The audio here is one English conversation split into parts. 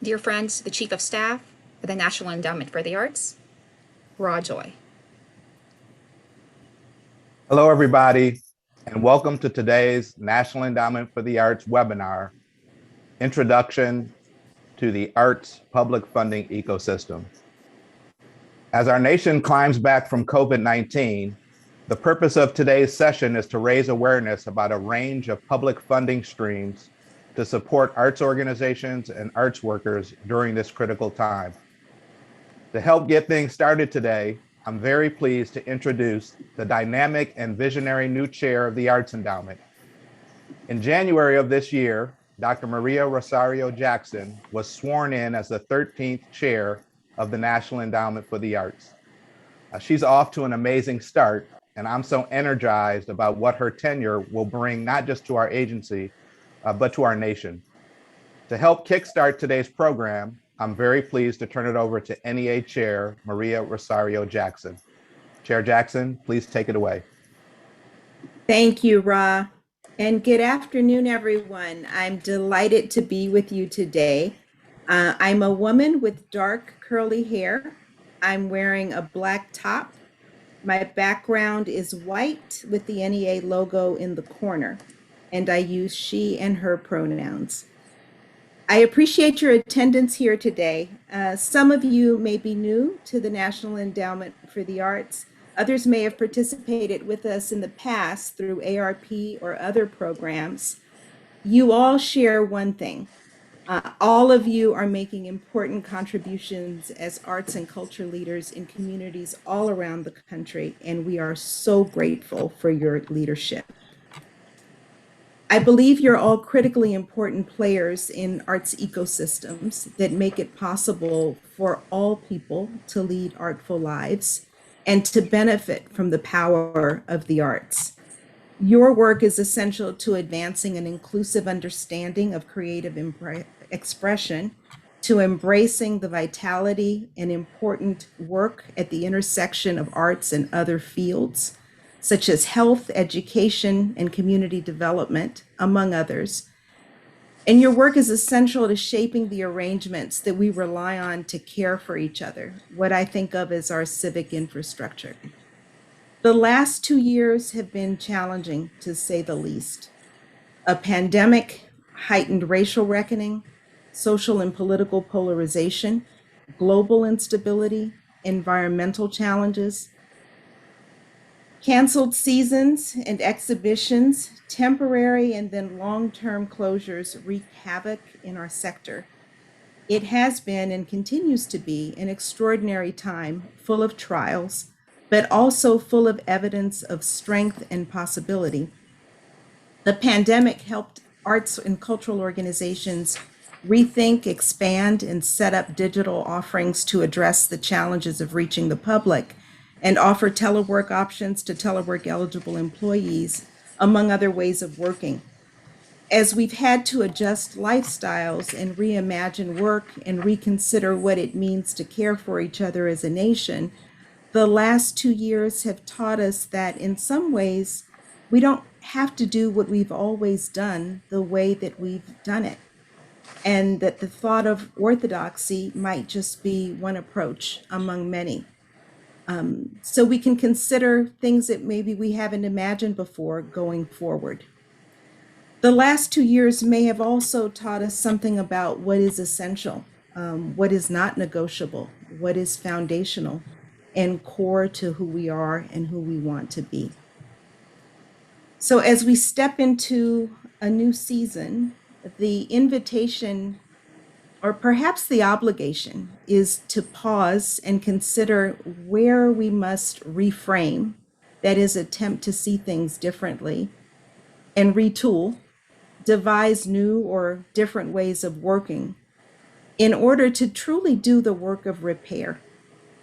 Dear friends, the Chief of Staff of the National Endowment for the Arts, Raw Joy. Hello, everybody, and welcome to today's National Endowment for the Arts webinar, Introduction to the Arts Public Funding Ecosystem. As our nation climbs back from COVID-19, the purpose of today's session is to raise awareness about a range of public funding streams to support arts organizations and arts workers during this critical time. To help get things started today, I'm very pleased to introduce the dynamic and visionary new chair of the Arts Endowment. In January of this year, Dr. Maria Rosario Jackson was sworn in as the 13th chair of the National Endowment for the Arts. She's off to an amazing start, and I'm so energized about what her tenure will bring not just to our agency, but to our nation. To help kickstart today's program, I'm very pleased to turn it over to NEA Chair Maria Rosario Jackson. Chair Jackson, please take it away. Thank you, Ra. And good afternoon, everyone. I'm delighted to be with you today. I'm a woman with dark curly hair. I'm wearing a black top. My background is white with the NEA logo in the corner, and I use she and her pronouns. I appreciate your attendance here today. Some of you may be new to the National Endowment for the Arts. Others may have participated with us in the past through ARP or other programs. You all share one thing. All of you are making important contributions as arts and culture leaders in communities all around the country, and we are so grateful for your leadership. I believe you're all critically important players in arts ecosystems that make it possible for all people to lead artful lives and to benefit from the power of the arts. Your work is essential to advancing an inclusive understanding of creative expression, to embracing the vitality and important work at the intersection of arts and other fields, such as health, education, and community development, among others. And your work is essential to shaping the arrangements that we rely on to care for each other, what I think of as our civic infrastructure. The last 2 years have been challenging, to say the least. A pandemic, heightened racial reckoning, social and political polarization, global instability, environmental challenges, canceled seasons and exhibitions, temporary and then long-term closures wreak havoc in our sector. It has been and continues to be an extraordinary time, full of trials, but also full of evidence of strength and possibility. The pandemic helped arts and cultural organizations rethink, expand, and set up digital offerings to address the challenges of reaching the public, and offer telework options to telework eligible employees, among other ways of working. As we've had to adjust lifestyles and reimagine work and reconsider what it means to care for each other as a nation, the last 2 years have taught us that in some ways, we don't have to do what we've always done the way that we've done it. And that the thought of orthodoxy might just be one approach among many. So we can consider things that maybe we haven't imagined before going forward. The last 2 years may have also taught us something about what is essential, what is not negotiable, what is foundational and core to who we are and who we want to be. So as we step into a new season, the invitation, or perhaps the obligation, is to pause and consider where we must reframe, that is, attempt to see things differently, and retool, devise new or different ways of working in order to truly do the work of repair,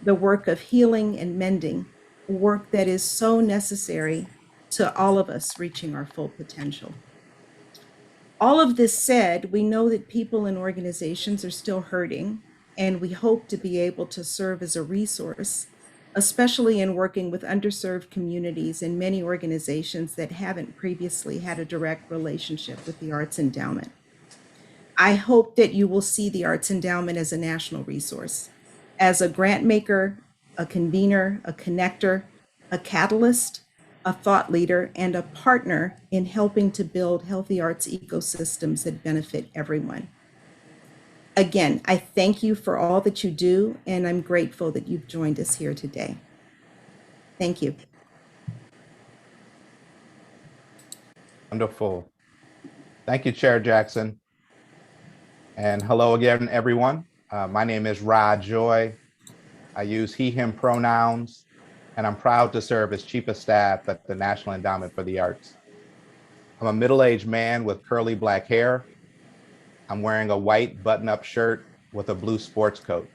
the work of healing and mending, work that is so necessary to all of us reaching our full potential. All of this said, we know that people and organizations are still hurting, and we hope to be able to serve as a resource, especially in working with underserved communities and many organizations that haven't previously had a direct relationship with the Arts Endowment. I hope that you will see the Arts Endowment as a national resource, as a grant maker, a convener, a connector, a catalyst, a thought leader, and a partner in helping to build healthy arts ecosystems that benefit everyone. Again, I thank you for all that you do, and I'm grateful that you've joined us here today. Thank you. Wonderful. Thank you, Chair Jackson. And hello again, everyone. My name is Rod Joy. I use he, him pronouns, and I'm proud to serve as Chief of Staff at the National Endowment for the Arts. I'm a middle-aged man with curly black hair. I'm wearing a white button-up shirt with a blue sports coat.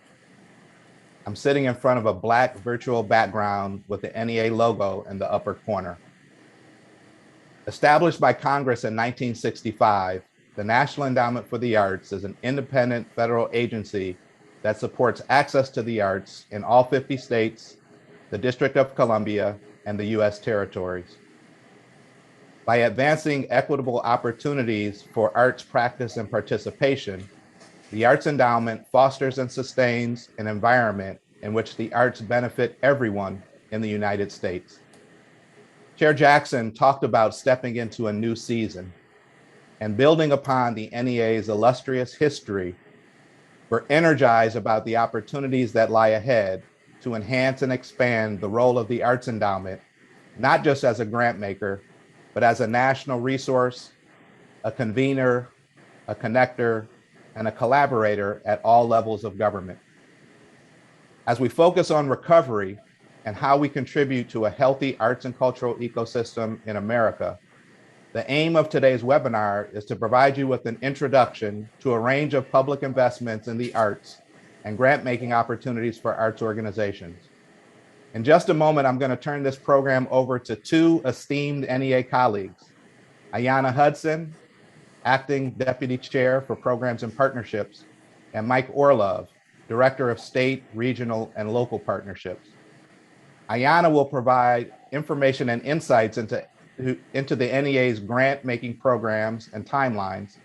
I'm sitting in front of a black virtual background with the NEA logo in the upper corner. Established by Congress in 1965, the National Endowment for the Arts is an independent federal agency that supports access to the arts in all 50 states, the District of Columbia, and the US territories. By advancing equitable opportunities for arts practice and participation, the Arts Endowment fosters and sustains an environment in which the arts benefit everyone in the United States. Chair Jackson talked about stepping into a new season, and building upon the NEA's illustrious history, we're energized about the opportunities that lie ahead to enhance and expand the role of the Arts Endowment, not just as a grant maker, but as a national resource, a convener, a connector, and a collaborator at all levels of government. As we focus on recovery and how we contribute to a healthy arts and cultural ecosystem in America, the aim of today's webinar is to provide you with an introduction to a range of public investments in the arts and grant-making opportunities for arts organizations. In just a moment, I'm going to turn this program over to two esteemed NEA colleagues, Ayanna Hudson, Acting Deputy Chair for Programs and Partnerships, and Mike Orlov, Director of State, Regional, and Local Partnerships. Ayanna will provide information and insights into the NEA's grant-making programs and timelines,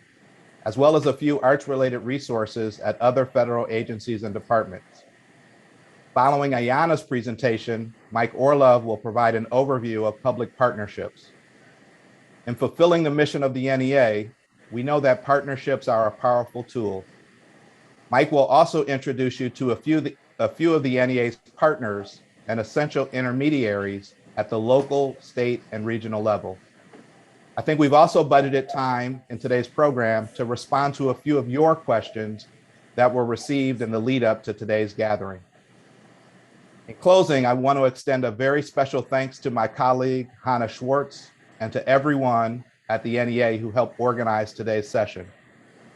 as well as a few arts-related resources at other federal agencies and departments. Following Ayanna's presentation, Mike Orlov will provide an overview of public partnerships. In fulfilling the mission of the NEA, we know that partnerships are a powerful tool. Mike will also introduce you to a few of the NEA's partners and essential intermediaries at the local, state, and regional level. I think we've also budgeted time in today's program to respond to a few of your questions that were received in the lead up to today's gathering. In closing, I want to extend a very special thanks to my colleague, Hannah Schwartz, and to everyone at the NEA who helped organize today's session.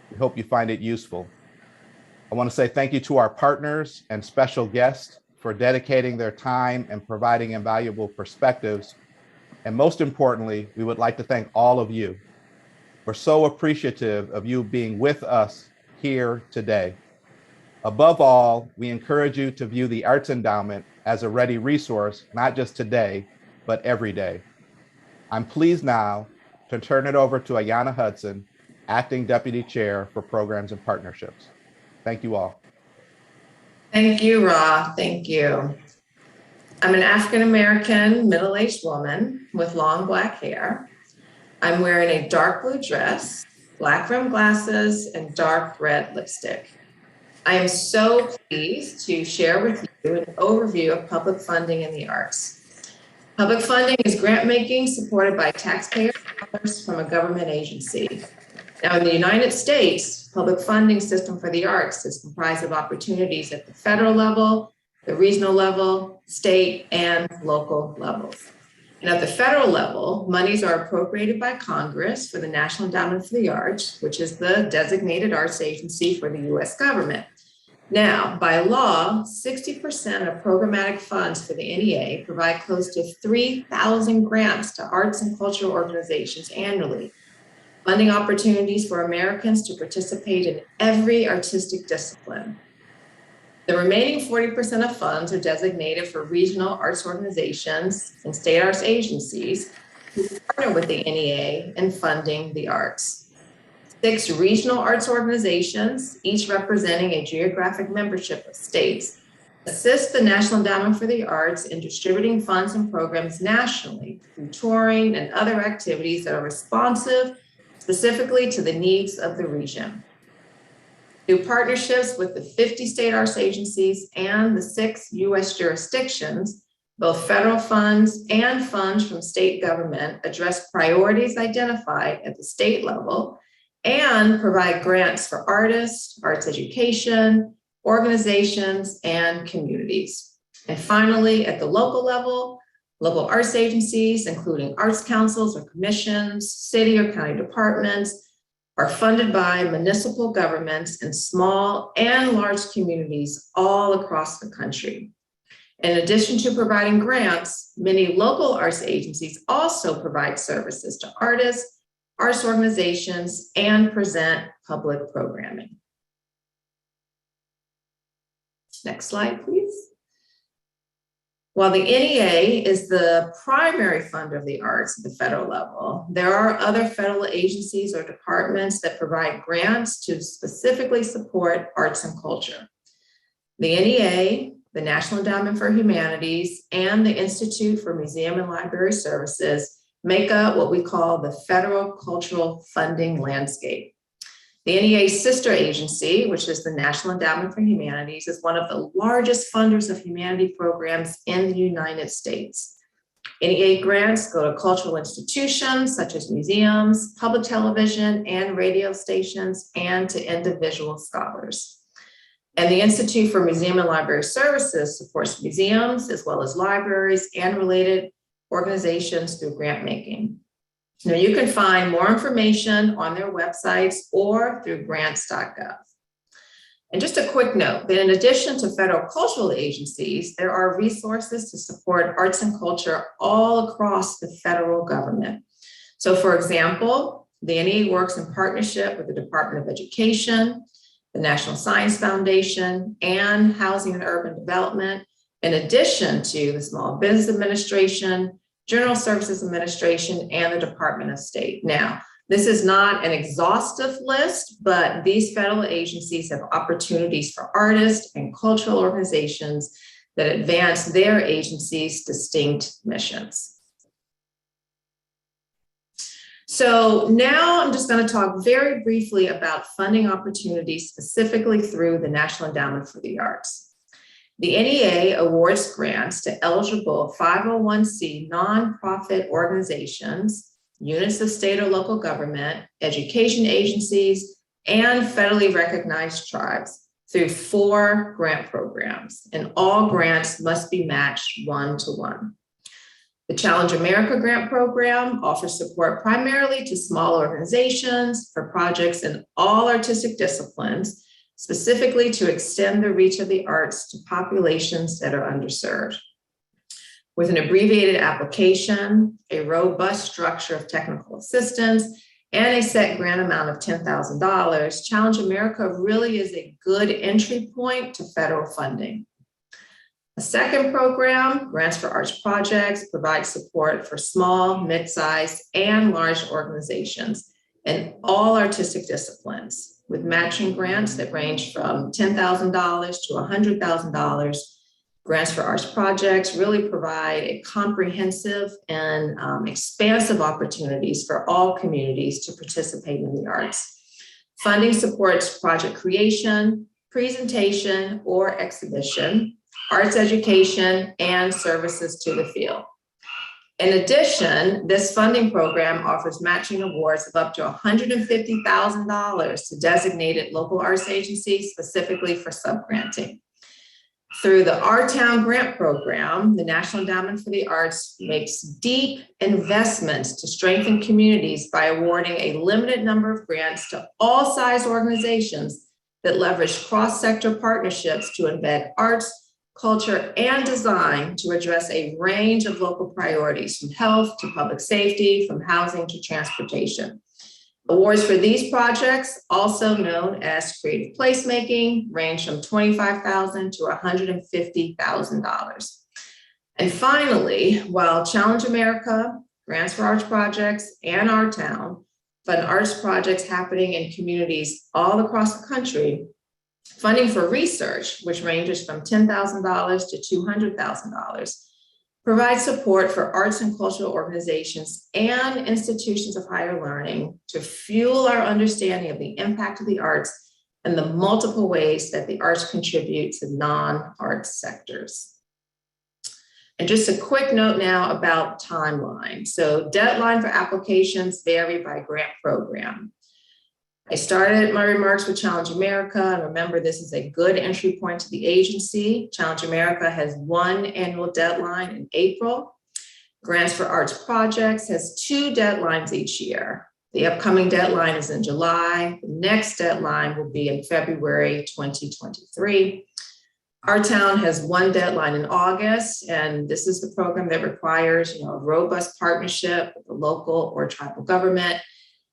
We hope you find it useful. I want to say thank you to our partners and special guests for dedicating their time and providing invaluable perspectives. And most importantly, we would like to thank all of you. We're so appreciative of you being with us here today. Above all, we encourage you to view the Arts Endowment as a ready resource, not just today, but every day. I'm pleased now to turn it over to Ayanna Hudson, Acting Deputy Chair for Programs and Partnerships. Thank you all. Thank you, Ra. Thank you. I'm an African-American middle-aged woman with long black hair. I'm wearing a dark blue dress, black rimmed glasses, and dark red lipstick. I am so pleased to share with you an overview of public funding in the arts. Public funding is grant making supported by taxpayer dollars from a government agency. Now, in the United States, public funding system for the arts is comprised of opportunities at the federal level, the regional level, state, and local levels. And at the federal level, monies are appropriated by Congress for the National Endowment for the Arts, which is the designated arts agency for the US government. Now, by law, 60% of programmatic funds for the NEA provide close to 3,000 grants to arts and cultural organizations annually, funding opportunities for Americans to participate in every artistic discipline. The remaining 40% of funds are designated for regional arts organizations and state arts agencies who partner with the NEA in funding the arts. 6 regional arts organizations, each representing a geographic membership of states, assist the National Endowment for the Arts in distributing funds and programs nationally through touring and other activities that are responsive specifically to the needs of the region. Through partnerships with the 50 state arts agencies and the 6 U.S. jurisdictions, both federal funds and funds from state government address priorities identified at the state level and provide grants for artists, arts education, organizations, and communities. And finally, at the local level, local arts agencies, including arts councils or commissions, city or county departments, are funded by municipal governments in small and large communities all across the country. In addition to providing grants, many local arts agencies also provide services to artists, arts organizations, and present public programming. Next slide, please. While the NEA is the primary funder of the arts at the federal level, there are other federal agencies or departments that provide grants to specifically support arts and culture. The NEA, the National Endowment for Humanities, and the Institute for Museum and Library Services make up what we call the federal cultural funding landscape. The NEA's sister agency, which is the National Endowment for Humanities, is one of the largest funders of humanity programs in the United States. NEA grants go to cultural institutions such as museums, public television and radio stations, and to individual scholars. And the Institute for Museum and Library Services supports museums as well as libraries and related organizations through grant making. Now you can find more information on their websites or through grants.gov. And just a quick note that in addition to federal cultural agencies, there are resources to support arts and culture all across the federal government. So for example, the NEA works in partnership with the Department of Education, the National Science Foundation, and Housing and Urban Development, in addition to the Small Business Administration, General Services Administration, and the Department of State. Now, this is not an exhaustive list, but these federal agencies have opportunities for artists and cultural organizations that advance their agencies' distinct missions. So now I'm just going to talk very briefly about funding opportunities specifically through the National Endowment for the Arts. The NEA awards grants to eligible 501c nonprofit organizations, units of state or local government, education agencies, and federally recognized tribes through 4 grant programs, and all grants must be matched 1-to-1. The Challenge America Grant Program offers support primarily to small organizations for projects in all artistic disciplines, specifically to extend the reach of the arts to populations that are underserved. With an abbreviated application, a robust structure of technical assistance, and a set grant amount of $10,000, Challenge America really is a good entry point to federal funding. A second program, Grants for Arts Projects, provides support for small, mid-sized, and large organizations in all artistic disciplines, with matching grants that range from $10,000 to $100,000. Grants for Arts Projects really provide a comprehensive and expansive opportunities for all communities to participate in the arts. Funding supports project creation, presentation or exhibition, arts education, and services to the field. In addition, this funding program offers matching awards of up to $150,000 to designated local arts agencies specifically for subgranting. Through the Our Town Grant Program, the National Endowment for the Arts makes deep investments to strengthen communities by awarding a limited number of grants to all size organizations that leverage cross-sector partnerships to embed arts, culture, and design to address a range of local priorities, from health to public safety, from housing to transportation. Awards for these projects, also known as creative placemaking, range from $25,000 to $150,000. And finally, while Challenge America, Grants for Arts Projects, and Our Town fund arts projects happening in communities all across the country, funding for research, which ranges from $10,000 to $200,000, provides support for arts and cultural organizations and institutions of higher learning to fuel our understanding of the impact of the arts and the multiple ways that the arts contribute to non-arts sectors. And just a quick note now about timeline. So deadline for applications vary by grant program. I started my remarks with Challenge America, and remember, this is a good entry point to the agency. Challenge America has one annual deadline in April. Grants for Arts Projects has 2 deadlines each year. The upcoming deadline is in July. The next deadline will be in February 2023. Our town has one deadline in August, and this is the program that requires, a robust partnership with the local or tribal government.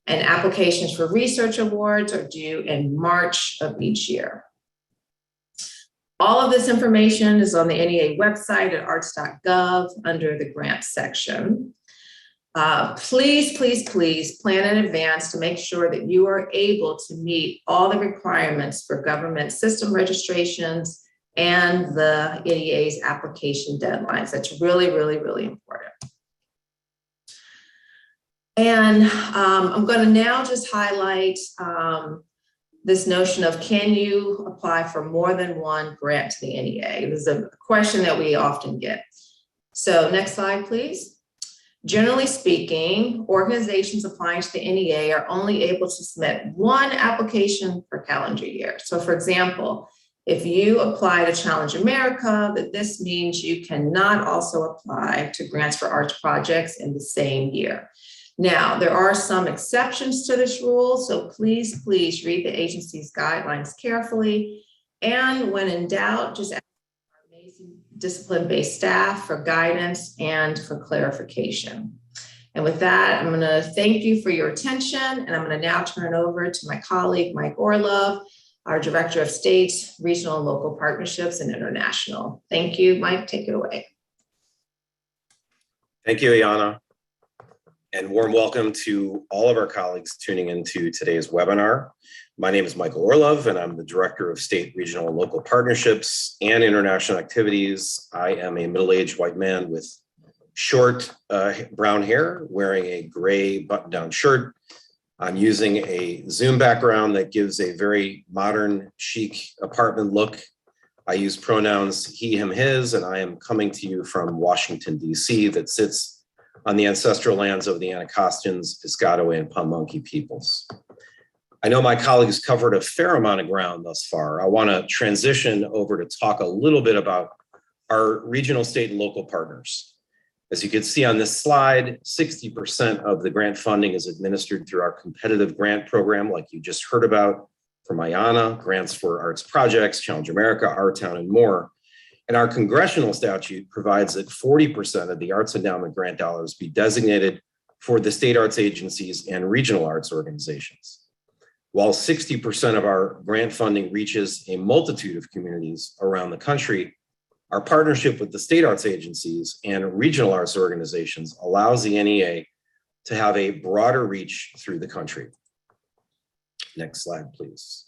And applications for research awards are due in March of each year. All of this information is on the NEA website at arts.gov under the grants section. Please, please, please plan in advance to make sure that you are able to meet all the requirements for government system registrations and the NEA's application deadlines. That's really, really, really important. And I'm going to now just highlight this notion of, can you apply for more than one grant to the NEA? This is a question that we often get. So next slide, please. Generally speaking, organizations applying to the NEA are only able to submit one application per calendar year. So for example, if you apply to Challenge America, this means you cannot also apply to Grants for Arts Projects in the same year. Now, there are some exceptions to this rule, so please, please read the agency's guidelines carefully. And when in doubt, just ask our amazing discipline-based staff for guidance and for clarification. And with that, I'm going to thank you for your attention, and I'm going to now turn it over to my colleague, Mike Orlov, our Director of State, Regional and Local Partnerships and International. Thank you, Mike, take it away. Thank you, Ayanna. And warm welcome to all of our colleagues tuning into today's webinar. My name is Michael Orlov, and I'm the Director of State, Regional, and Local Partnerships and International Activities. I am a middle-aged white man with short brown hair, wearing a gray button-down shirt. I'm using a Zoom background that gives a very modern, chic apartment look. I use pronouns he, him, his, and I am coming to you from Washington, D.C. that sits on the ancestral lands of the Anacostans, Piscataway, and Pamunkey peoples. I know my colleagues covered a fair amount of ground thus far. I want to transition over to talk a little bit about our regional, state, and local partners. As you can see on this slide, 60% of the grant funding is administered through our competitive grant program, like you just heard about from Ayanna, Grants for Arts Projects, Challenge America, Our Town, and more. And our congressional statute provides that 40% of the Arts Endowment grant dollars be designated for the state arts agencies and regional arts organizations. While 60% of our grant funding reaches a multitude of communities around the country, our partnership with the state arts agencies and regional arts organizations allows the NEA to have a broader reach through the country. Next slide, please.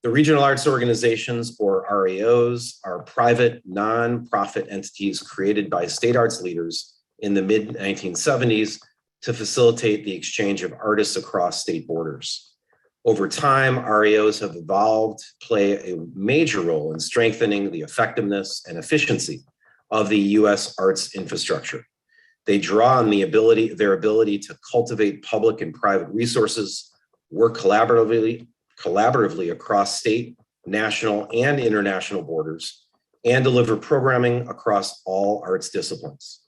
The regional arts organizations, or RAOs, are private, non-profit entities created by state arts leaders in the mid-1970s to facilitate the exchange of artists across state borders. Over time, RAOs have evolved to play a major role in strengthening the effectiveness and efficiency of the U.S. arts infrastructure. They draw on their ability to cultivate public and private resources, work collaboratively across state, national, and international borders, and deliver programming across all arts disciplines.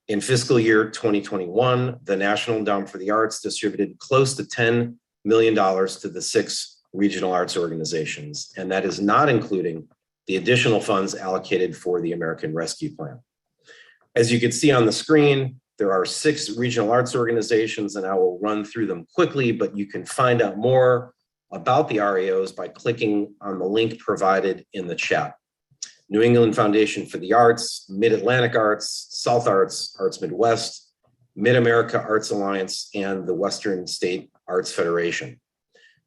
In fiscal year 2021, the National Endowment for the Arts distributed close to $10 million to the 6 regional arts organizations, and that is not including the additional funds allocated for the American Rescue Plan. As you can see on the screen, there are 6 regional arts organizations, and I will run through them quickly, but you can find out more about the RAOs by clicking on the link provided in the chat. New England Foundation for the Arts, Mid-Atlantic Arts, South Arts, Arts Midwest, Mid-America Arts Alliance, and the Western State Arts Federation.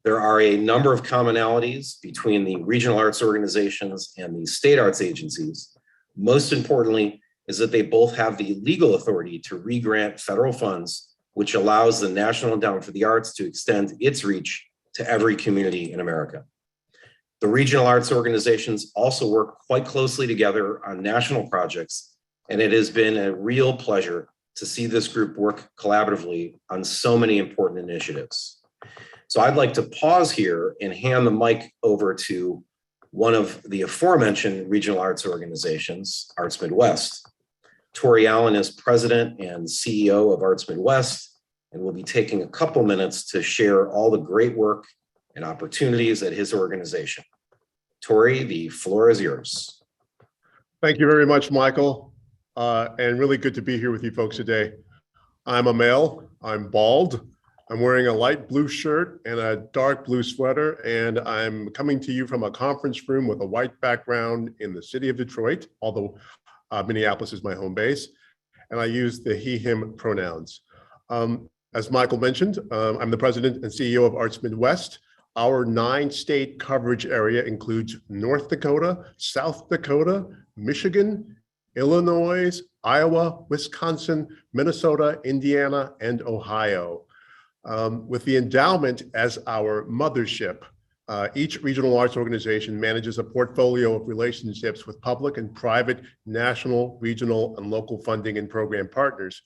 There are a number of commonalities between the regional arts organizations and the state arts agencies. Most importantly is that they both have the legal authority to re-grant federal funds, which allows the National Endowment for the Arts to extend its reach to every community in America. The regional arts organizations also work quite closely together on national projects, and it has been a real pleasure to see this group work collaboratively on so many important initiatives. So I'd like to pause here and hand the mic over to one of the aforementioned regional arts organizations, Arts Midwest. Tori Allen is president and CEO of Arts Midwest, and will be taking a couple minutes to share all the great work and opportunities at his organization. Tori, the floor is yours. Thank you very much, Michael, and really good to be here with you folks today. I'm a male, I'm bald, I'm wearing a light blue shirt and a dark blue sweater, and I'm coming to you from a conference room with a white background in the city of Detroit, although Minneapolis is my home base, and I use the he, him pronouns. As Michael mentioned, I'm the president and CEO of Arts Midwest. Our 9-state coverage area includes North Dakota, South Dakota, Michigan, Illinois, Iowa, Wisconsin, Minnesota, Indiana, and Ohio. With the Endowment as our mothership, each regional arts organization manages a portfolio of relationships with public and private, national, regional, and local funding and program partners.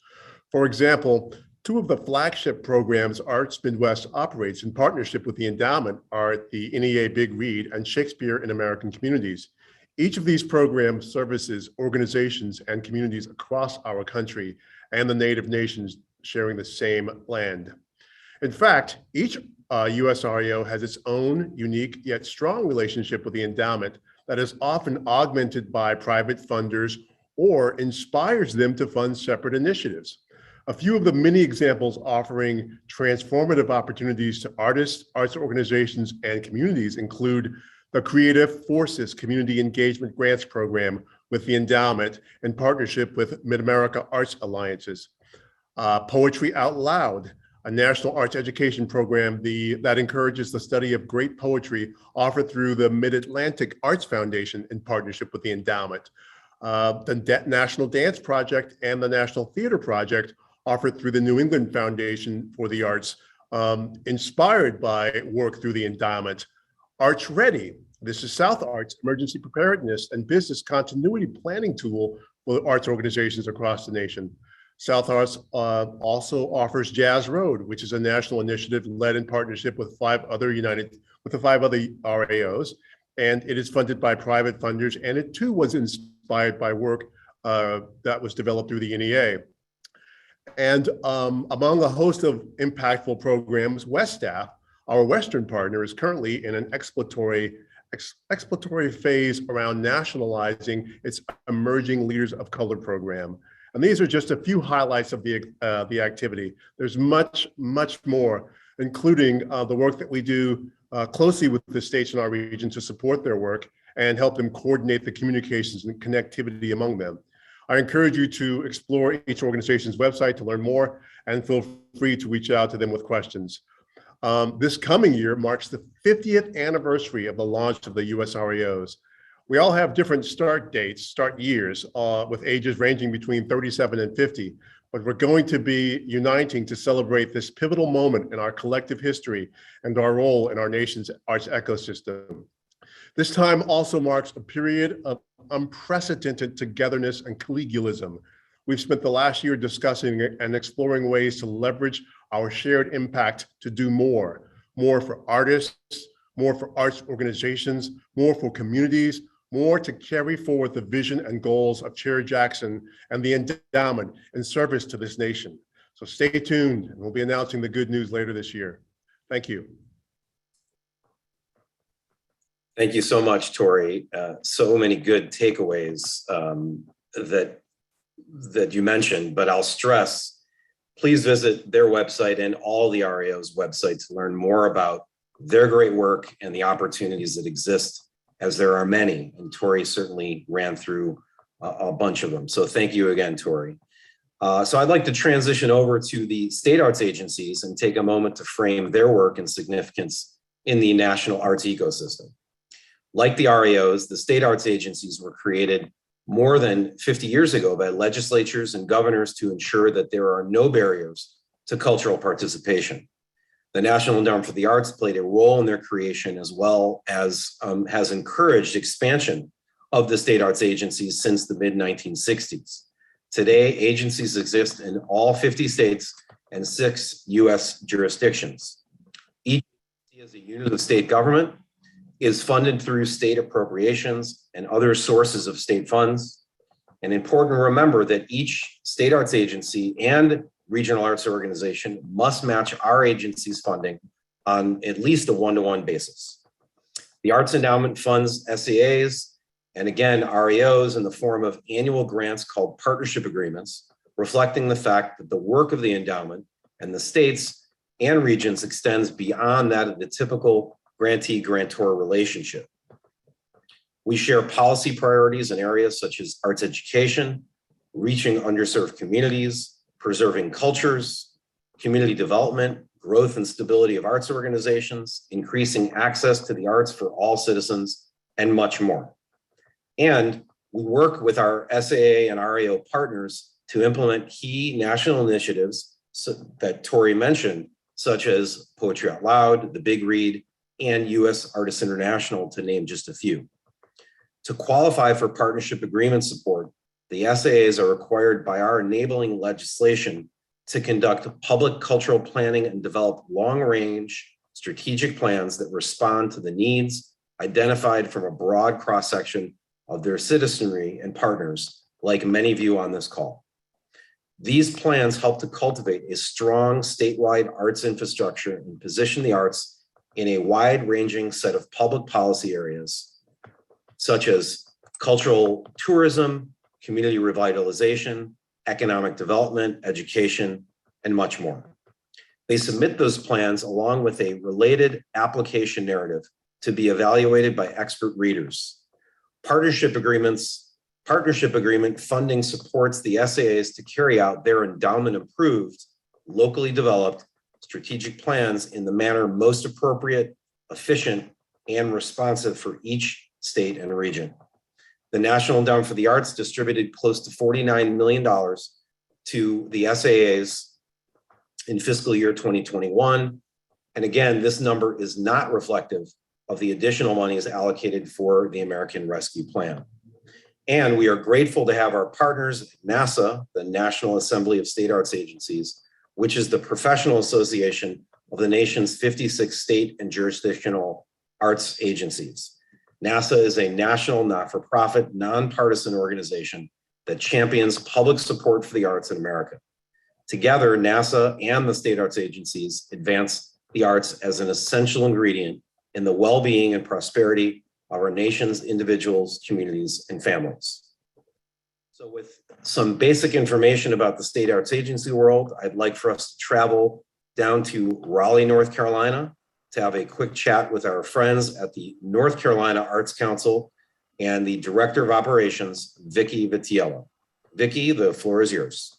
For example, 2 of the flagship programs Arts Midwest operates in partnership with the Endowment are the NEA Big Read and Shakespeare in American Communities. Each of these programs services organizations and communities across our country and the Native nations sharing the same land. In fact, each USREO has its own unique yet strong relationship with the Endowment that is often augmented by private funders or inspires them to fund separate initiatives. A few of the many examples offering transformative opportunities to artists, arts organizations, and communities include the Creative Forces Community Engagement Grants Program with the Endowment in partnership with Mid-America Arts Alliances, Poetry Out Loud, a national arts education program that encourages the study of great poetry offered through the Mid-Atlantic Arts Foundation in partnership with the Endowment, the National Dance Project and the National Theater Project offered through the New England Foundation for the Arts, inspired by work through the Endowment. Arts Ready, this is South Arts emergency preparedness and business continuity planning tool for arts organizations across the nation. South Arts also offers Jazz Road, which is a national initiative led in partnership with the 5 other RAOs, and it is funded by private funders, and it too was inspired by work that was developed through the NEA. And among a host of impactful programs, WestStaff, our Western partner, is currently in an exploratory phase around nationalizing its Emerging Leaders of Color program. And these are just a few highlights of the activity. There's much, much more, including the work that we do closely with the states in our region to support their work and help them coordinate the communications and connectivity among them. I encourage you to explore each organization's website to learn more, and feel free to reach out to them with questions. This coming year marks the 50th anniversary of the launch of the USREOs. We all have different start years, with ages ranging between 37 and 50, but we're going to be uniting to celebrate this pivotal moment in our collective history and our role in our nation's arts ecosystem. This time also marks a period of unprecedented togetherness and collegialism. We've spent the last year discussing and exploring ways to leverage our shared impact to do more for artists, more for arts organizations, more for communities, more to carry forward the vision and goals of Chair Jackson and the Endowment in service to this nation. So stay tuned, and we'll be announcing the good news later this year. Thank you. Thank you so much, Tori. So many good takeaways that you mentioned, but I'll stress, please visit their website and all the RAO's websites to learn more about their great work and the opportunities that exist, as there are many. And Tori certainly ran through a bunch of them. So thank you again, Tori. So I'd like to transition over to the state arts agencies and take a moment to frame their work and significance in the national arts ecosystem. Like the REOs, the state arts agencies were created more than 50 years ago by legislatures and governors to ensure that there are no barriers to cultural participation. The National Endowment for the Arts played a role in their creation, as well as has encouraged expansion of the state arts agencies since the mid-1960s. Today, agencies exist in all 50 states and 6 US jurisdictions. Each agency as a unit of state government is funded through state appropriations and other sources of state funds. And important to remember that each state arts agency and regional arts organization must match our agency's funding on at least a one-to-one basis. The Arts Endowment funds SEAs and again, REOs in the form of annual grants called partnership agreements, reflecting the fact that the work of the endowment and the states and regions extends beyond that of the typical grantee-grantor relationship. We share policy priorities in areas such as arts education, reaching underserved communities, preserving cultures, community development, growth and stability of arts organizations, increasing access to the arts for all citizens, and much more. And we work with our SAA and REO partners to implement key national initiatives that Tori mentioned, such as Poetry Out Loud, The Big Read, and US Artists International, to name just a few. To qualify for partnership agreement support, the SAAs are required by our enabling legislation to conduct public cultural planning and develop long-range strategic plans that respond to the needs identified from a broad cross-section of their citizenry and partners, like many of you on this call. These plans help to cultivate a strong statewide arts infrastructure and position the arts in a wide-ranging set of public policy areas, such as cultural tourism, community revitalization, economic development, education, and much more. They submit those plans along with a related application narrative to be evaluated by expert readers. Partnership agreement funding supports the SAAs to carry out their endowment approved, locally developed strategic plans in the manner most appropriate, efficient, and responsive for each state and region. The National Endowment for the Arts distributed close to $49 million to the SAAs in fiscal year 2021. And again, this number is not reflective of the additional monies allocated for the American Rescue Plan. And we are grateful to have our partners, NASA, the National Assembly of State Arts Agencies, which is the professional association of the nation's 56 state and jurisdictional arts agencies. NASA is a national, not-for-profit, nonpartisan organization that champions public support for the arts in America. Together, NASA and the state arts agencies advance the arts as an essential ingredient in the well-being and prosperity of our nation's individuals, communities, and families. So with some basic information about the state arts agency world, I'd like for us to travel down to Raleigh, North Carolina, to have a quick chat with our friends at the North Carolina Arts Council and the Director of Operations, Vicky Vitiello. Vicky, the floor is yours.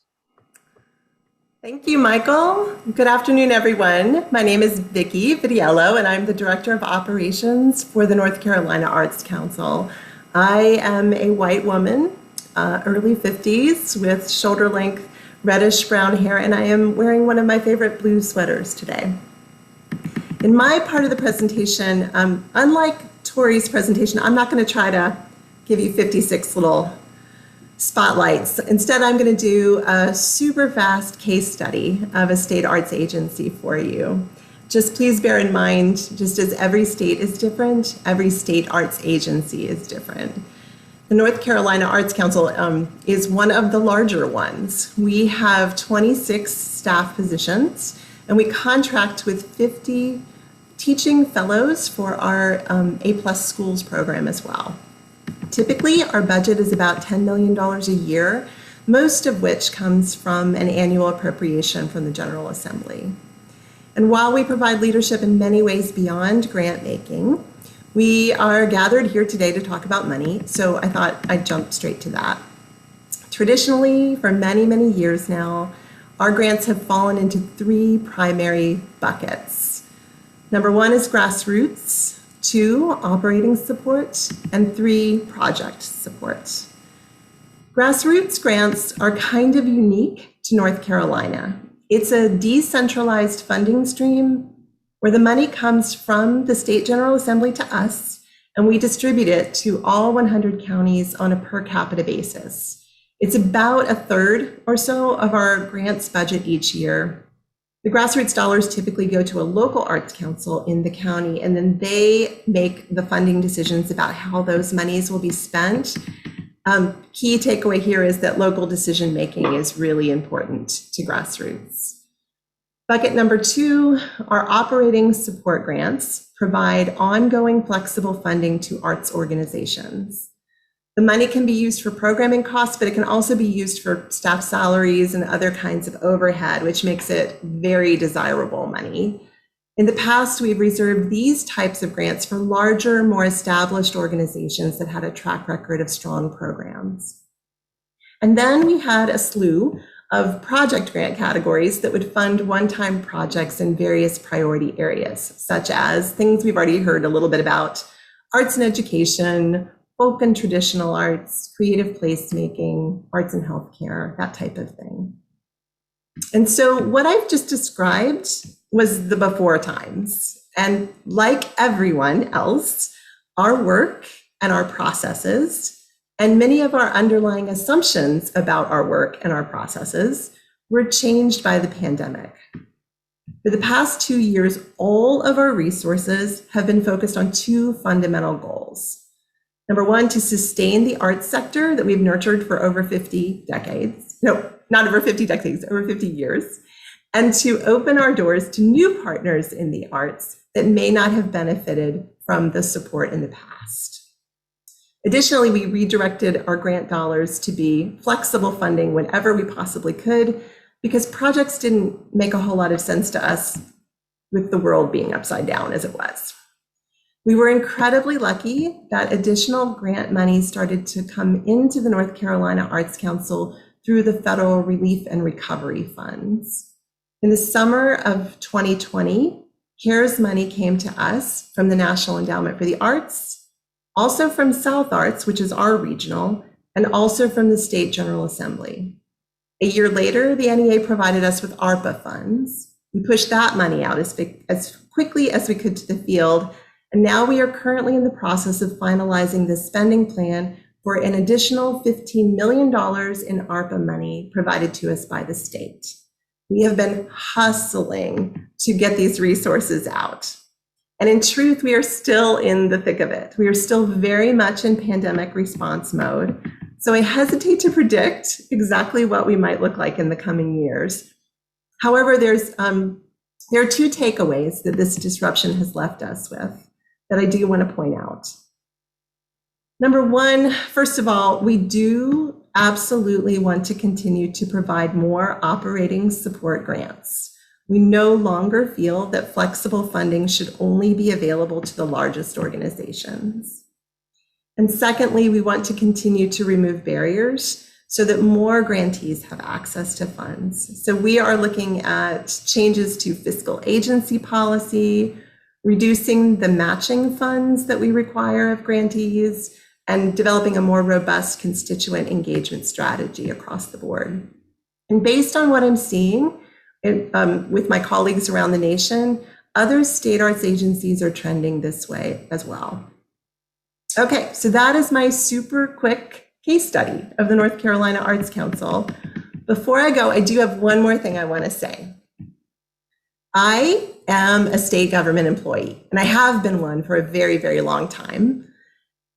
Thank you, Michael. Good afternoon, everyone. My name is Vicky Vitiello, and I'm the Director of Operations for the North Carolina Arts Council. I am a white woman, early 50s, with shoulder-length reddish-brown hair, and I am wearing one of my favorite blue sweaters today. In my part of the presentation, unlike Tori's presentation, I'm not going to try to give you 56 little spotlights. Instead, I'm going to do a super fast case study of a state arts agency for you. Just please bear in mind, just as every state is different, every state arts agency is different. The North Carolina Arts Council is one of the larger ones. We have 26 staff positions, and we contract with 50 teaching fellows for our A+ schools program as well. Typically, our budget is about $10 million a year, most of which comes from an annual appropriation from the General Assembly. And while we provide leadership in many ways beyond grant making, we are gathered here today to talk about money, so I thought I'd jump straight to that. Traditionally, for many, many years now, our grants have fallen into 3 primary buckets. Number 1 is grassroots, 2, operating support, and 3, project support. Grassroots grants are kind of unique to North Carolina. It's a decentralized funding stream where the money comes from the State General Assembly to us, and we distribute it to all 100 counties on a per capita basis. It's about 1/3 or so of our grants budget each year. The grassroots dollars typically go to a local arts council in the county, and then they make the funding decisions about how those monies will be spent. Key takeaway here is that local decision making is really important to grassroots. Bucket number 2, our operating support grants provide ongoing flexible funding to arts organizations. The money can be used for programming costs, but it can also be used for staff salaries and other kinds of overhead, which makes it very desirable money. In the past, we've reserved these types of grants for larger, more established organizations that had a track record of strong programs. And then we had a slew of project grant categories that would fund one-time projects in various priority areas, such as things we've already heard a little bit about: arts and education, folk and traditional arts, creative placemaking, arts and healthcare, that type of thing. And so what I've just described was the before times. And like everyone else, our work and our processes, and many of our underlying assumptions about our work and our processes, were changed by the pandemic. For the past 2 years, all of our resources have been focused on 2 fundamental goals. Number 1, to sustain the arts sector that we've nurtured for over 50 decades. No, not over 50 decades, over 50 years. And to open our doors to new partners in the arts that may not have benefited from the support in the past. Additionally, we redirected our grant dollars to be flexible funding whenever we possibly could, because projects didn't make a whole lot of sense to us with the world being upside down as it was. We were incredibly lucky that additional grant money started to come into the North Carolina Arts Council through the federal relief and recovery funds. In the summer of 2020, CARES money came to us from the National Endowment for the Arts, also from South Arts, which is our regional, and also from the State General Assembly. A year later, the NEA provided us with ARPA funds. We pushed that money out as quickly as we could to the field. And now we are currently in the process of finalizing the spending plan for an additional $15 million in ARPA money provided to us by the state. We have been hustling to get these resources out. And in truth, we are still in the thick of it. We are still very much in pandemic response mode. So I hesitate to predict exactly what we might look like in the coming years. However, there are 2 takeaways that this disruption has left us with that I do want to point out. Number 1, first of all, we do absolutely want to continue to provide more operating support grants. We no longer feel that flexible funding should only be available to the largest organizations. And secondly, we want to continue to remove barriers so that more grantees have access to funds. So we are looking at changes to fiscal agency policy, reducing the matching funds that we require of grantees, and developing a more robust constituent engagement strategy across the board. And based on what I'm seeing with my colleagues around the nation, other state arts agencies are trending this way as well. Okay, so that is my super quick case study of the North Carolina Arts Council. Before I go, I do have one more thing I want to say. I am a state government employee, and I have been one for a very, very long time.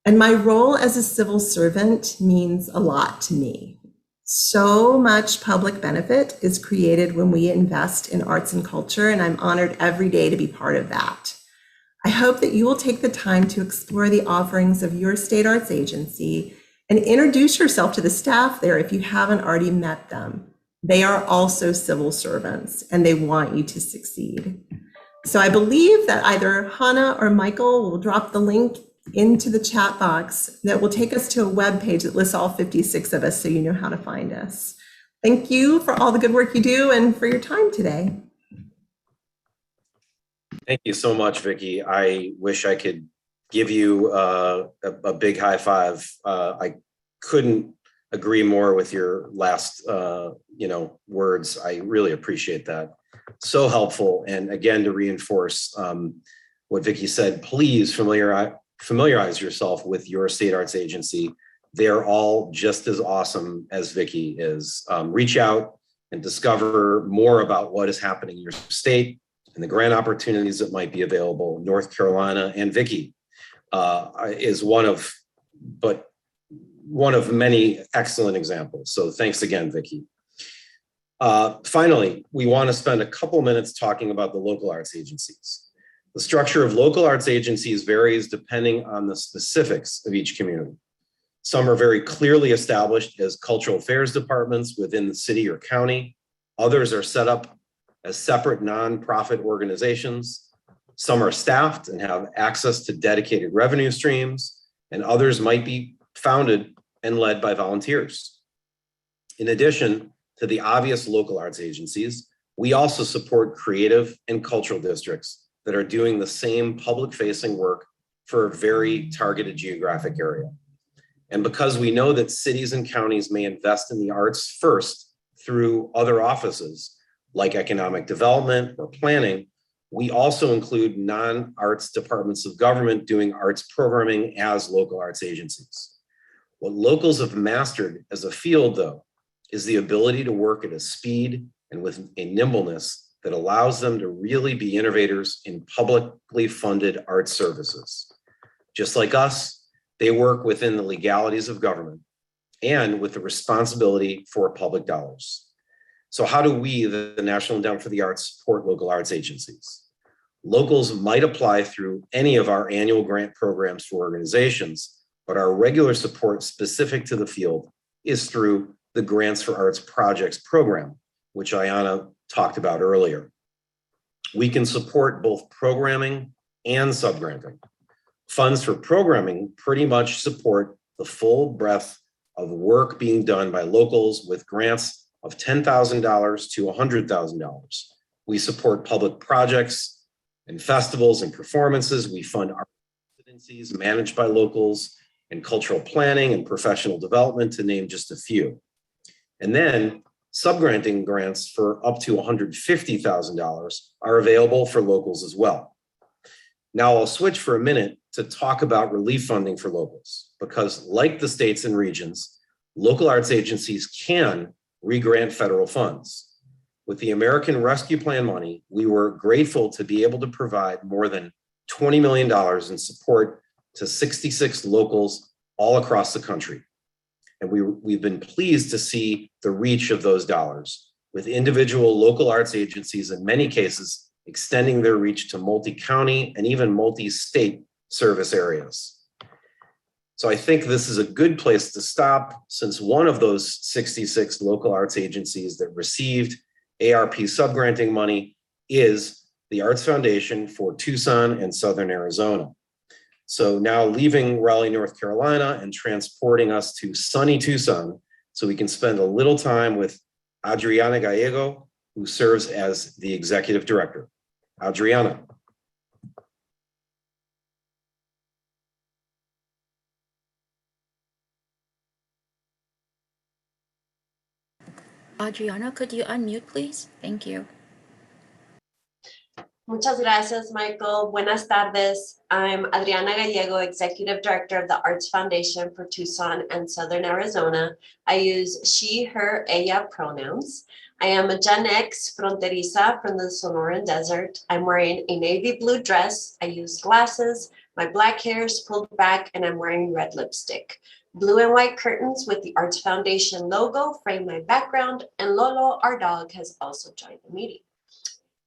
And my role as a civil servant means a lot to me. So much public benefit is created when we invest in arts and culture, and I'm honored every day to be part of that. I hope that you will take the time to explore the offerings of your state arts agency and introduce yourself to the staff there if you haven't already met them. They are also civil servants, and they want you to succeed. So I believe that either Hannah or Michael will drop the link into the chat box that will take us to a web page that lists all 56 of us so you know how to find us. Thank you for all the good work you do and for your time today. Thank you so much, Vicky. I wish I could give you a big high five. I couldn't agree more with your last words. I really appreciate that. So helpful. And again, to reinforce what Vicky said, please familiarize yourself with your state arts agency. They're all just as awesome as Vicky is. Reach out and discover more about what is happening in your state and the grant opportunities that might be available. North Carolina, and Vicky is one of many excellent examples. So thanks again, Vicky. Finally, we want to spend a couple minutes talking about the local arts agencies. The structure of local arts agencies varies depending on the specifics of each community. Some are very clearly established as cultural affairs departments within the city or county. Others are set up as separate nonprofit organizations. Some are staffed and have access to dedicated revenue streams, and others might be founded and led by volunteers. In addition to the obvious local arts agencies, we also support creative and cultural districts that are doing the same public-facing work for a very targeted geographic area. And because we know that cities and counties may invest in the arts first through other offices, like economic development or planning, we also include non-arts departments of government doing arts programming as local arts agencies. What locals have mastered as a field, though, is the ability to work at a speed and with a nimbleness that allows them to really be innovators in publicly funded arts services. Just like us, they work within the legalities of government and with the responsibility for public dollars. So how do we, the National Endowment for the Arts, support local arts agencies? Locals might apply through any of our annual grant programs for organizations, but our regular support specific to the field is through the Grants for Arts Projects program, which Ayanna talked about earlier. We can support both programming and subgranting. Funds for programming pretty much support the full breadth of work being done by locals with grants of $10,000 to $100,000. We support public projects and festivals and performances. We fund art residencies managed by locals and cultural planning and professional development, to name just a few. And then subgranting grants for up to $150,000 are available for locals as well. Now I'll switch for a minute to talk about relief funding for locals, because like the states and regions, local arts agencies can re-grant federal funds. With the American Rescue Plan money, we were grateful to be able to provide more than $20 million in support to 66 locals all across the country. And we've been pleased to see the reach of those dollars, with individual local arts agencies in many cases extending their reach to multi-county and even multi-state service areas. So I think this is a good place to stop, since one of those 66 local arts agencies that received ARP subgranting money is the Arts Foundation for Tucson and Southern Arizona. So now leaving Raleigh, North Carolina and transporting us to sunny Tucson so we can spend a little time with Adriana Gallego, who serves as the executive director. Adriana. Adriana, could you unmute, please? Thank you. Muchas gracias, Michael. Buenas tardes. I'm Adriana Gallego, Executive Director of the Arts Foundation for Tucson and Southern Arizona. I use she, her, ella pronouns. I am a Gen X fronteriza from the Sonoran Desert. I'm wearing a navy blue dress. I use glasses. My black hair is pulled back and I'm wearing red lipstick. Blue and white curtains with the Arts Foundation logo frame my background, and Lolo, our dog, has also joined the meeting.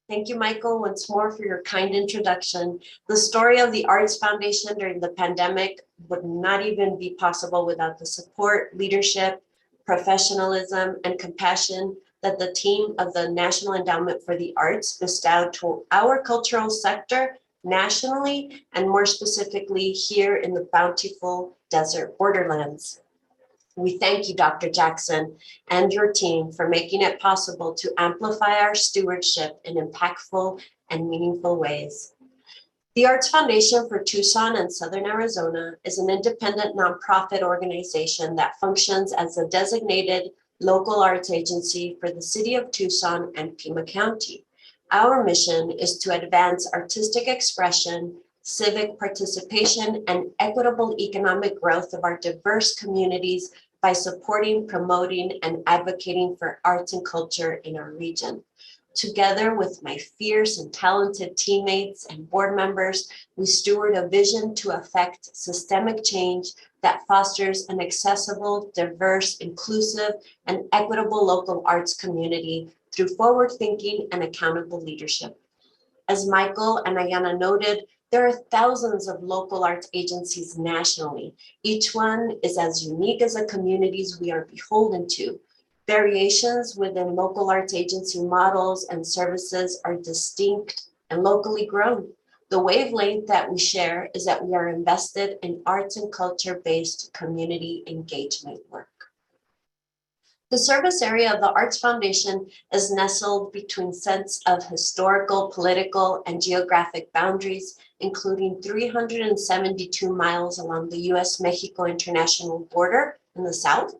Thank you, Michael, once more for your kind introduction. The story of the Arts Foundation during the pandemic would not even be possible without the support, leadership, professionalism, and compassion that the team of the National Endowment for the Arts bestowed to our cultural sector nationally, and more specifically here in the bountiful desert borderlands. We thank you, Dr. Jackson, and your team for making it possible to amplify our stewardship in impactful and meaningful ways. The Arts Foundation for Tucson and Southern Arizona is an independent nonprofit organization that functions as a designated local arts agency for the city of Tucson and Pima County. Our mission is to advance artistic expression, civic participation, and equitable economic growth of our diverse communities by supporting, promoting, and advocating for arts and culture in our region. Together with my fierce and talented teammates and board members, we steward a vision to affect systemic change that fosters an accessible, diverse, inclusive, and equitable local arts community through forward-thinking and accountable leadership. As Michael and Ayanna noted, there are thousands of local arts agencies nationally. Each one is as unique as the communities we are beholden to. Variations within local arts agency models and services are distinct and locally grown. The wavelength that we share is that we are invested in arts and culture-based community engagement work. The service area of the Arts Foundation is nestled between sets of historical, political, and geographic boundaries, including 372 miles along the US-Mexico international border in the south,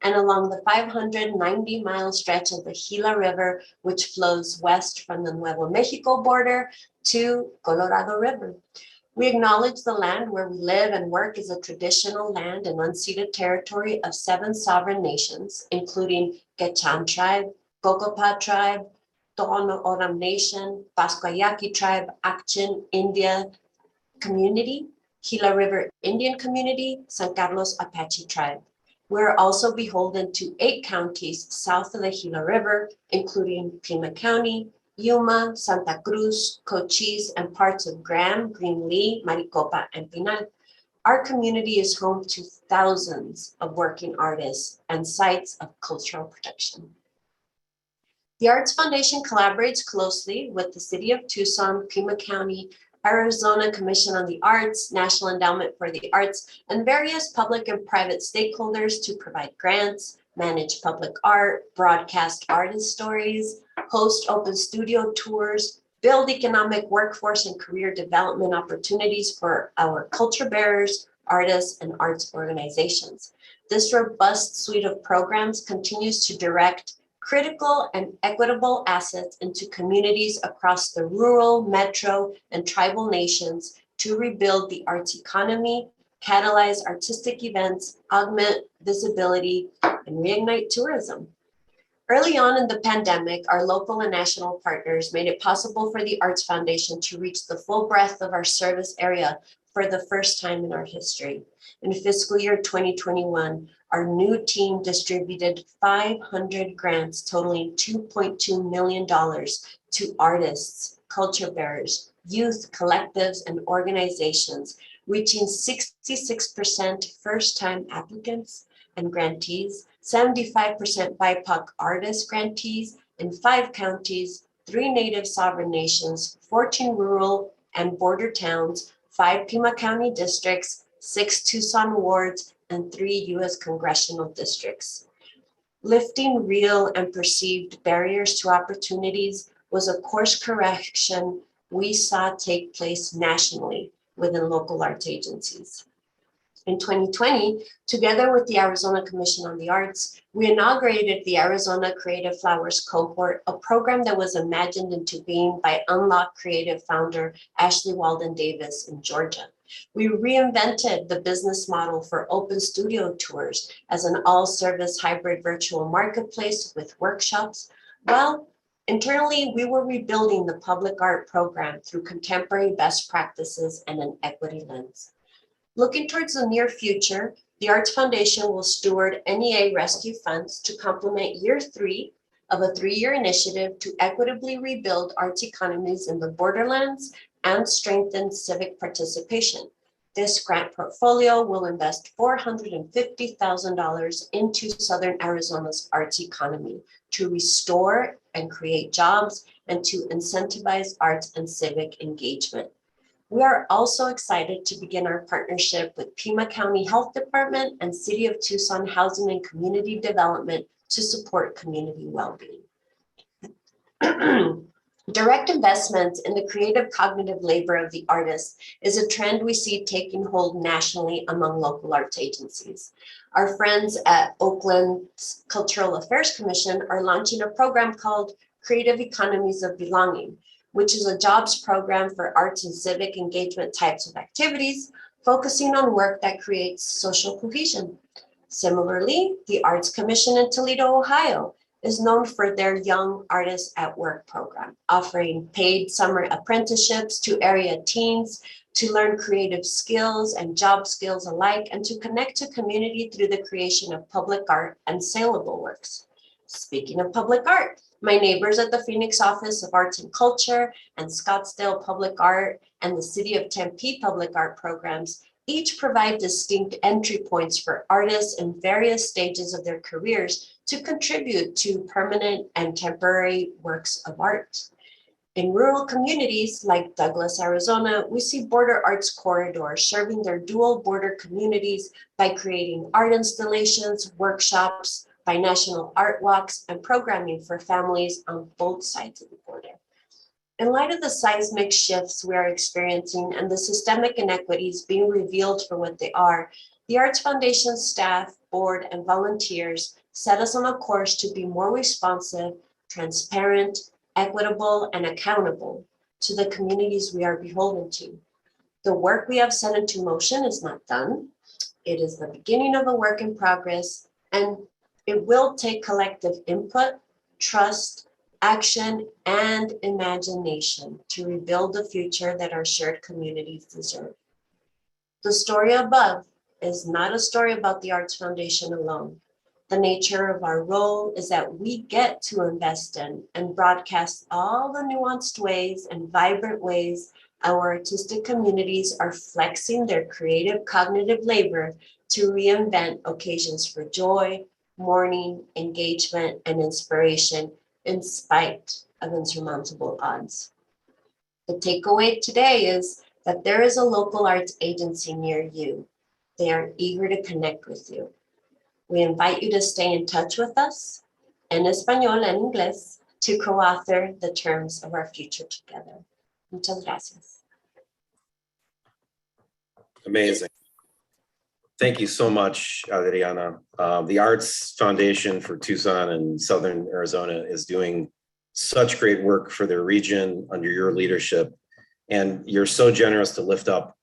and along the 590-mile stretch of the Gila River, which flows west from the Nuevo Mexico border to Colorado River. We acknowledge the land where we live and work is a traditional land and unceded territory of 7 sovereign nations, including Quechan tribe, Cocopa tribe, Tohono O'odham Nation, Pascuayaqui tribe, Achin India community, Gila River Indian community, San Carlos Apache tribe. We're also beholden to 8 counties south of the Gila River, including Pima County, Yuma, Santa Cruz, Cochise, and parts of Graham, Greenlee, Maricopa, and Pinal. Our community is home to thousands of working artists and sites of cultural protection. The Arts Foundation collaborates closely with the City of Tucson, Pima County, Arizona Commission on the Arts, National Endowment for the Arts, and various public and private stakeholders to provide grants, manage public art, broadcast artist stories, host open studio tours, build economic workforce and career development opportunities for our culture bearers, artists, and arts organizations. This robust suite of programs continues to direct critical and equitable assets into communities across the rural, metro, and tribal nations to rebuild the arts economy, catalyze artistic events, augment visibility, and reignite tourism. Early on in the pandemic, our local and national partners made it possible for the Arts Foundation to reach the full breadth of our service area for the first time in our history. In fiscal year 2021, our new team distributed 500 grants totaling $2.2 million to artists, culture bearers, youth, collectives, and organizations, reaching 66% first-time applicants and grantees, 75% BIPOC artist grantees in 5 counties, 3 native sovereign nations, 14 rural and border towns, 5 Pima County districts, 6 Tucson wards, and 3 U.S. congressional districts. Lifting real and perceived barriers to opportunities was a course correction we saw take place nationally within local arts agencies. In 2020, together with the Arizona Commission on the Arts, we inaugurated the Arizona Creative Flowers Cohort, a program that was imagined into being by Unlock Creative founder Ashley Walden Davis in Georgia. We reinvented the business model for open studio tours as an all-service hybrid virtual marketplace with workshops. Well, internally, we were rebuilding the public art program through contemporary best practices and an equity lens. Looking towards the near future, the Arts Foundation will steward NEA rescue funds to complement year 3 of a 3-year initiative to equitably rebuild arts economies in the borderlands and strengthen civic participation. This grant portfolio will invest $450,000 into Southern Arizona's arts economy to restore and create jobs and to incentivize arts and civic engagement. We are also excited to begin our partnership with Pima County Health Department and City of Tucson Housing and Community Development to support community well-being. Direct investments in the creative cognitive labor of the artist is a trend we see taking hold nationally among local arts agencies. Our friends at Oakland's Cultural Affairs Commission are launching a program called Creative Economies of Belonging, which is a jobs program for arts and civic engagement types of activities, focusing on work that creates social cohesion. Similarly, the Arts Commission in Toledo, Ohio, is known for their Young Artists at Work program, offering paid summer apprenticeships to area teens to learn creative skills and job skills alike, and to connect to community through the creation of public art and saleable works. Speaking of public art, my neighbors at the Phoenix Office of Arts and Culture and Scottsdale Public Art and the City of Tempe Public Art programs each provide distinct entry points for artists in various stages of their careers to contribute to permanent and temporary works of art. In rural communities like Douglas, Arizona, we see Border Arts Corridor serving their dual border communities by creating art installations, workshops, binational art walks, and programming for families on both sides of the border. In light of the seismic shifts we are experiencing and the systemic inequities being revealed for what they are, the Arts Foundation staff, board, and volunteers set us on a course to be more responsive, transparent, equitable, and accountable to the communities we are beholden to. The work we have set into motion is not done. It is the beginning of a work in progress, and it will take collective input, trust, action, and imagination to rebuild the future that our shared communities deserve. The story above is not a story about the Arts Foundation alone. The nature of our role is that we get to invest in and broadcast all the nuanced ways and vibrant ways our artistic communities are flexing their creative cognitive labor to reinvent occasions for joy, mourning, engagement, and inspiration in spite of insurmountable odds. The takeaway today is that there is a local arts agency near you. They are eager to connect with you. We invite you to stay in touch with us, en español and inglés, to co-author the terms of our future together. Muchas gracias. Amazing. Thank you so much, Adriana. The Arts Foundation for Tucson and Southern Arizona is doing such great work for their region under your leadership. And you're so generous to lift up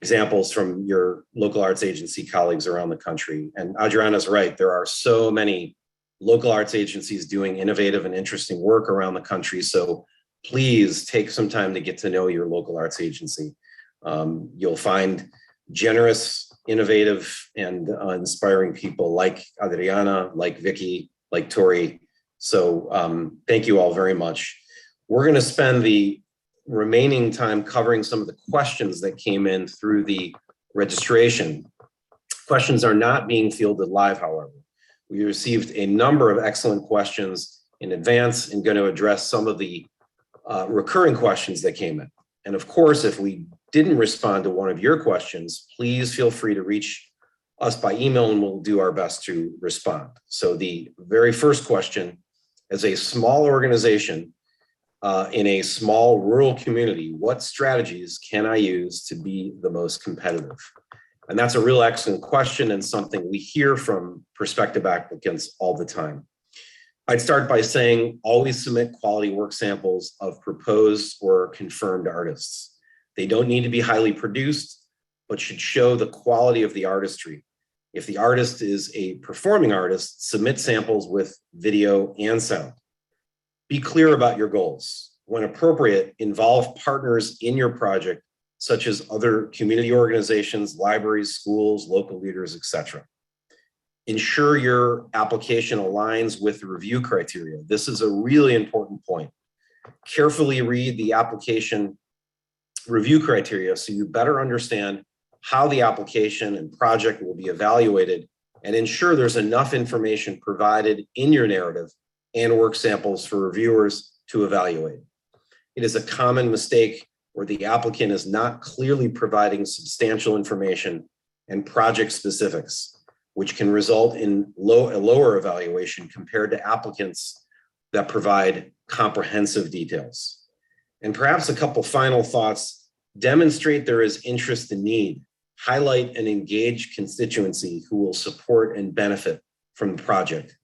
examples from your local arts agency colleagues around the country. And Adriana's right, there are so many local arts agencies doing innovative and interesting work around the country. So please take some time to get to know your local arts agency. You'll find generous, innovative, and inspiring people like Adriana, like Vicky, like Tori. So thank you all very much. We're going to spend the remaining time covering some of the questions that came in through the registration. Questions are not being fielded live, however. We received a number of excellent questions in advance and going to address some of the recurring questions that came in. And of course, if we didn't respond to one of your questions, please feel free to reach us by email and we'll do our best to respond. So the very first question, as a small organization in a small rural community, what strategies can I use to be the most competitive? And that's a real excellent question and something we hear from prospective applicants all the time. I'd start by saying always submit quality work samples of proposed or confirmed artists. They don't need to be highly produced, but should show the quality of the artistry. If the artist is a performing artist, submit samples with video and sound. Be clear about your goals. When appropriate, involve partners in your project, such as other community organizations, libraries, schools, local leaders, etc. Ensure your application aligns with the review criteria. This is a really important point. Carefully read the application review criteria so you better understand how the application and project will be evaluated, and ensure there's enough information provided in your narrative and work samples for reviewers to evaluate. It is a common mistake or the applicant is not clearly providing substantial information and project specifics, which can result in a lower evaluation compared to applicants that provide comprehensive details. And perhaps a couple final thoughts: demonstrate there is interest and need, highlight an engaged constituency who will support and benefit from the project.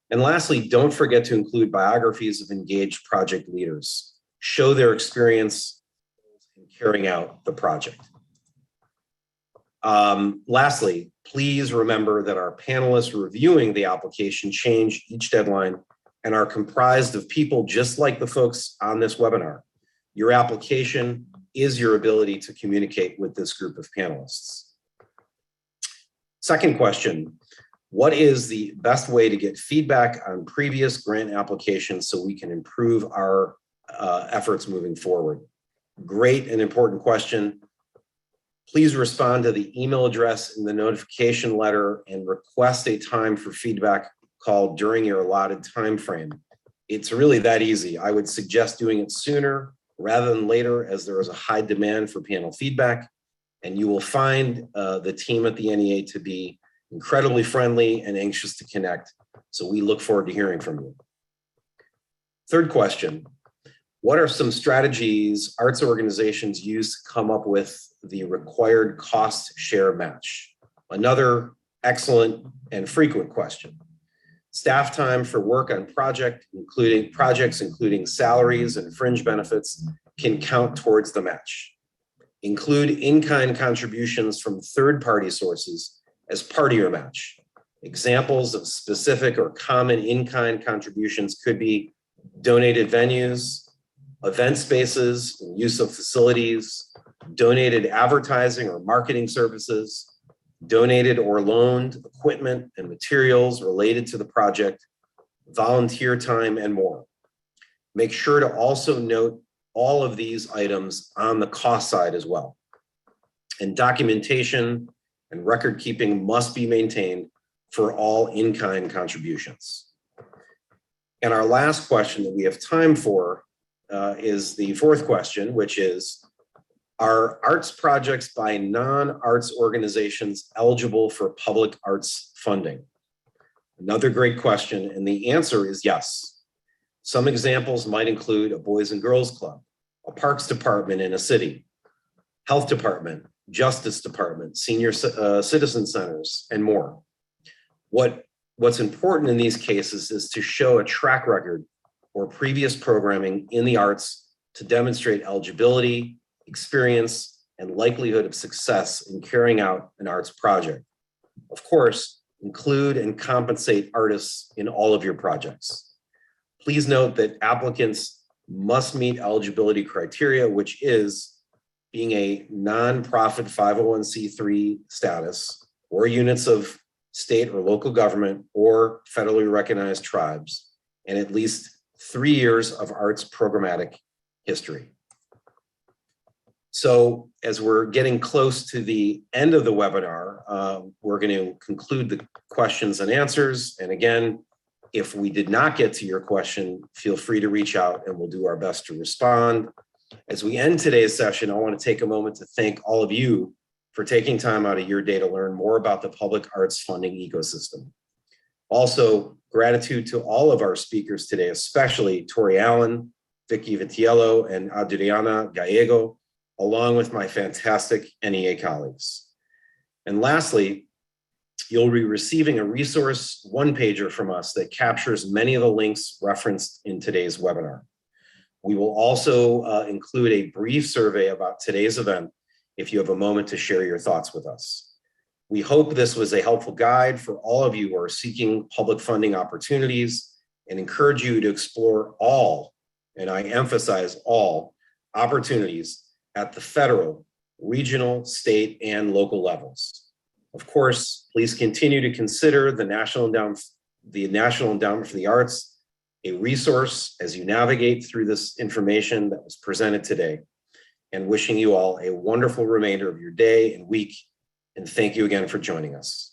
And lastly, don't forget to include biographies of engaged project leaders. Show their experience in carrying out the project. Lastly, please remember that our panelists reviewing the application change each deadline and are comprised of people just like the folks on this webinar. Your application is your ability to communicate with this group of panelists. Second question: what is the best way to get feedback on previous grant applications so we can improve our efforts moving forward? Great and important question. Please respond to the email address in the notification letter and request a time for feedback call during your allotted time frame. It's really that easy. I would suggest doing it sooner rather than later, as there is a high demand for panel feedback, and you will find the team at the NEA to be incredibly friendly and anxious to connect. So we look forward to hearing from you. Third question: what are some strategies arts organizations use to come up with the required cost share match? Another excellent and frequent question. Staff time for work on projects, including salaries and fringe benefits, can count towards the match. Include in-kind contributions from third-party sources as part of your match. Examples of specific or common in-kind contributions could be donated venues, event spaces, use of facilities, donated advertising or marketing services, donated or loaned equipment and materials related to the project, volunteer time, and more. Make sure to also note all of these items on the cost side as well. And documentation and record keeping must be maintained for all in-kind contributions. And our last question that we have time for is the fourth question, which is: are arts projects by non-arts organizations eligible for public arts funding? Another great question, and the answer is yes. Some examples might include a Boys and Girls Club, a Parks Department in a city, Health Department, Justice Department, Senior Citizen Centers, and more. What's important in these cases is to show a track record or previous programming in the arts to demonstrate eligibility, experience, and likelihood of success in carrying out an arts project. Of course, include and compensate artists in all of your projects. Please note that applicants must meet eligibility criteria, which is being a nonprofit 501c3 status, or units of state or local government or federally recognized tribes, and at least 3 years of arts programmatic history. So as we're getting close to the end of the webinar, we're going to conclude the questions and answers. And again, if we did not get to your question, feel free to reach out and we'll do our best to respond. As we end today's session, I want to take a moment to thank all of you for taking time out of your day to learn more about the public arts funding ecosystem. Also, gratitude to all of our speakers today, especially Tori Allen, Vicky, Vitiello, and Adriana, Gallego, along with my fantastic NEA colleagues. And lastly, you'll be receiving a resource one-pager from us that captures many of the links referenced in today's webinar. We will also include a brief survey about today's event if you have a moment to share your thoughts with us. We hope this was a helpful guide for all of you who are seeking public funding opportunities, and encourage you to explore all, and I emphasize all, opportunities at the federal, regional, state, and local levels. Of course, please continue to consider the National Endowment for the Arts a resource as you navigate through this information that was presented today. And wishing you all a wonderful remainder of your day and week. And thank you again for joining us.